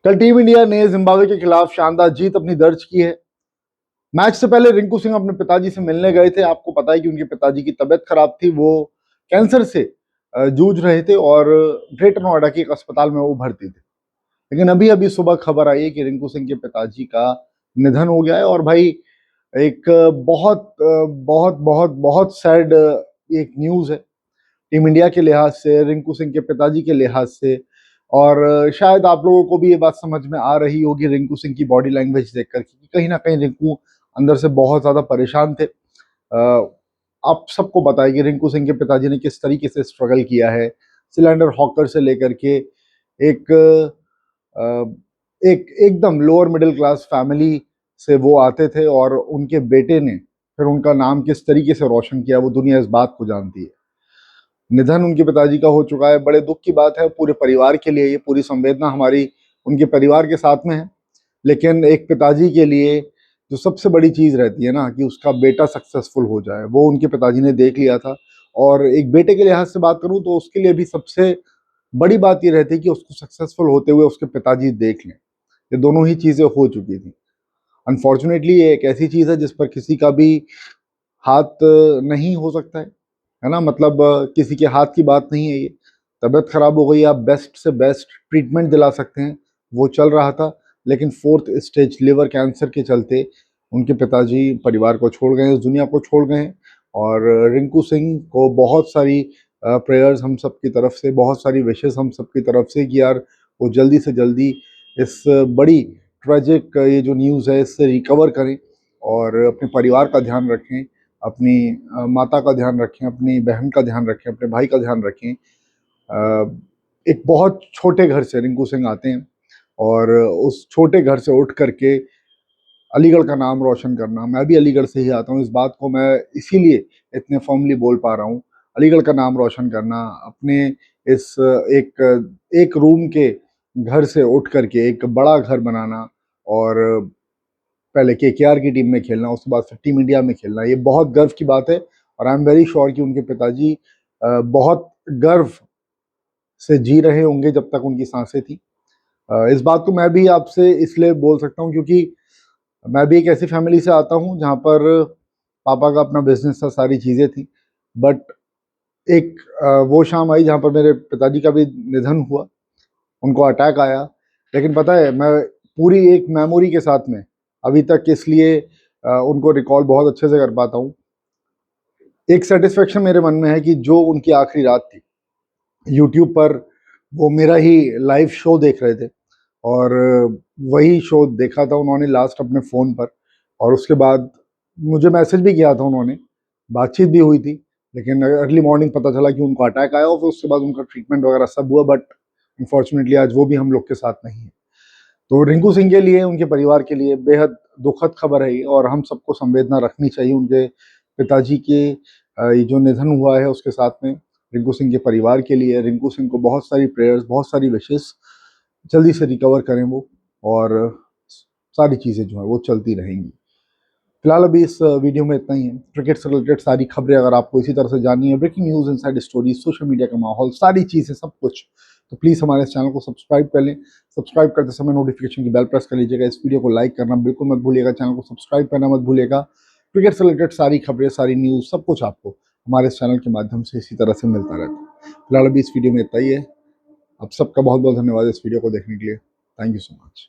कल team India ने Zimbabwe के खिलाफ शानदार जीत अपनी दर्ज की है। मैच से पहले रिंकू सिंह अपने पिताजी से मिलने गए थे। आपको पता है कि उनके पिताजी की तबीयत खराब थी, वो कैंसर से जूझ रहे थे और ग्रेटर नोएडा के एक अस्पताल में वो भर्ती थे। लेकिन अभी अभी सुबह खबर आई है कि रिंकू सिंह के पिताजी का निधन हो गया है। और भाई एक बहुत बहुत बहुत सैड एक न्यूज है टीम इंडिया के लिहाज से, रिंकू सिंह के पिताजी के लिहाज से। और शायद आप लोगों को भी ये बात समझ में आ रही होगी रिंकू सिंह की बॉडी लैंग्वेज देखकर कि कहीं ना कहीं रिंकू अंदर से बहुत ज्यादा परेशान थे। आप सबको पता है कि रिंकू सिंह के पिताजी ने किस तरीके से स्ट्रगल किया है, सिलेंडर हॉकर से लेकर के एक एक एकदम लोअर मिडिल क्लास फैमिली से वो आते थे। और उनके बेटे ने फिर उनका नाम किस तरीके से रोशन किया वो दुनिया इस बात को जानती है। निधन उनके पिताजी का हो चुका है, बड़े दुख की बात है पूरे परिवार के लिए। ये पूरी संवेदना हमारी उनके परिवार के साथ में है। लेकिन एक पिताजी के लिए जो सबसे बड़ी चीज रहती है ना कि उसका बेटा सक्सेसफुल हो जाए, वो उनके पिताजी ने देख लिया था। और एक बेटे के लिहाज से बात करूं तो उसके लिए भी सबसे बड़ी बात ये रहती है कि उसको सक्सेसफुल होते हुए उसके पिताजी देख लें। ये दोनों ही चीजें हो चुकी थी। अनफॉर्चुनेटली ये एक ऐसी चीज है जिस पर किसी का भी हाथ नहीं हो सकता है ना। मतलब किसी के हाथ की बात नहीं है ये। तबीयत खराब हो गई, आप बेस्ट से बेस्ट ट्रीटमेंट दिला सकते हैं, वो चल रहा था। लेकिन फोर्थ स्टेज लिवर कैंसर के चलते उनके पिताजी परिवार को छोड़ गए, इस दुनिया को छोड़ गए हैं। और रिंकू सिंह को बहुत सारी प्रेयर्स हम सब की तरफ से, बहुत सारी विशेष हम सब की तरफ से कि यार वो जल्दी से जल्दी इस बड़ी ट्रेजिक ये जो न्यूज़ है इससे रिकवर करें और अपने परिवार का ध्यान रखें, अपनी माता का ध्यान रखें, अपनी बहन का ध्यान रखें, अपने भाई का ध्यान रखें। एक बहुत छोटे घर से रिंकू सिंह आते हैं और उस छोटे घर से उठ करके अलीगढ़ का नाम रोशन करना। मैं भी अलीगढ़ से ही आता हूँ, इस बात को मैं इसीलिए इतने फर्मली बोल पा रहा हूँ। अलीगढ़ का नाम रोशन करना, अपने इस एक रूम के घर से उठ करके एक बड़ा घर बनाना और पहले केकेआर की टीम में खेलना, उसके बाद फिर टीम इंडिया में खेलना, ये बहुत गर्व की बात है। और आई एम वेरी श्योर कि उनके पिताजी बहुत गर्व से जी रहे होंगे जब तक उनकी सांसें थी। इस बात को मैं भी आपसे इसलिए बोल सकता हूँ क्योंकि मैं भी एक ऐसी फैमिली से आता हूँ जहाँ पर पापा का अपना बिजनेस था, सारी चीज़ें थी। बट एक वो शाम आई जहाँ पर मेरे पिताजी का भी निधन हुआ, उनको अटैक आया। लेकिन पता है मैं पूरी एक मेमोरी के साथ में अभी तक इसलिए उनको रिकॉल बहुत अच्छे से कर पाता हूँ। एक सेटिस्फेक्शन मेरे मन में है कि जो उनकी आखिरी रात थी यूट्यूब पर, वो मेरा ही लाइव शो देख रहे थे और वही शो देखा था उन्होंने लास्ट अपने फ़ोन पर। और उसके बाद मुझे मैसेज भी किया था उन्होंने, बातचीत भी हुई थी। लेकिन अर्ली मॉर्निंग पता चला कि उनको अटैक आया और फिर उसके बाद उनका ट्रीटमेंट वगैरह सब हुआ। बट अनफॉर्चुनेटली आज वो भी हम लोग के साथ नहीं है। तो रिंकू सिंह के लिए, उनके परिवार के लिए बेहद दुखद खबर है ये। और हम सबको संवेदना रखनी चाहिए उनके पिताजी के ये जो निधन हुआ है उसके साथ में। रिंकू सिंह के परिवार के लिए, रिंकू सिंह को बहुत सारी प्रेयर्स, बहुत सारी विशेष, जल्दी से रिकवर करें वो। और सारी चीज़ें जो है वो चलती रहेंगी। फिलहाल अभी इस वीडियो में इतना ही है। क्रिकेट से रिलेटेड सारी खबरें अगर आपको इसी तरह से जाननी है, breaking news, inside story, social media का माहौल, सारी चीज़ें, सब कुछ, तो प्लीज़ हमारे इस चैनल को सब्सक्राइब कर लें। सब्सक्राइब करते समय नोटिफिकेशन की बेल प्रेस कर लीजिएगा। इस वीडियो को लाइक करना बिल्कुल मत भूलिएगा, चैनल को सब्सक्राइब करना मत भूलिएगा। क्रिकेट से रिलेटेड सारी खबरें, सारी न्यूज़, सब कुछ आपको हमारे इस चैनल के माध्यम से इसी तरह से मिलता रहता है। फिलहाल अभी इस वीडियो में इतना ही है। आप सबका बहुत बहुत धन्यवाद इस वीडियो को देखने के लिए। Thank you so much.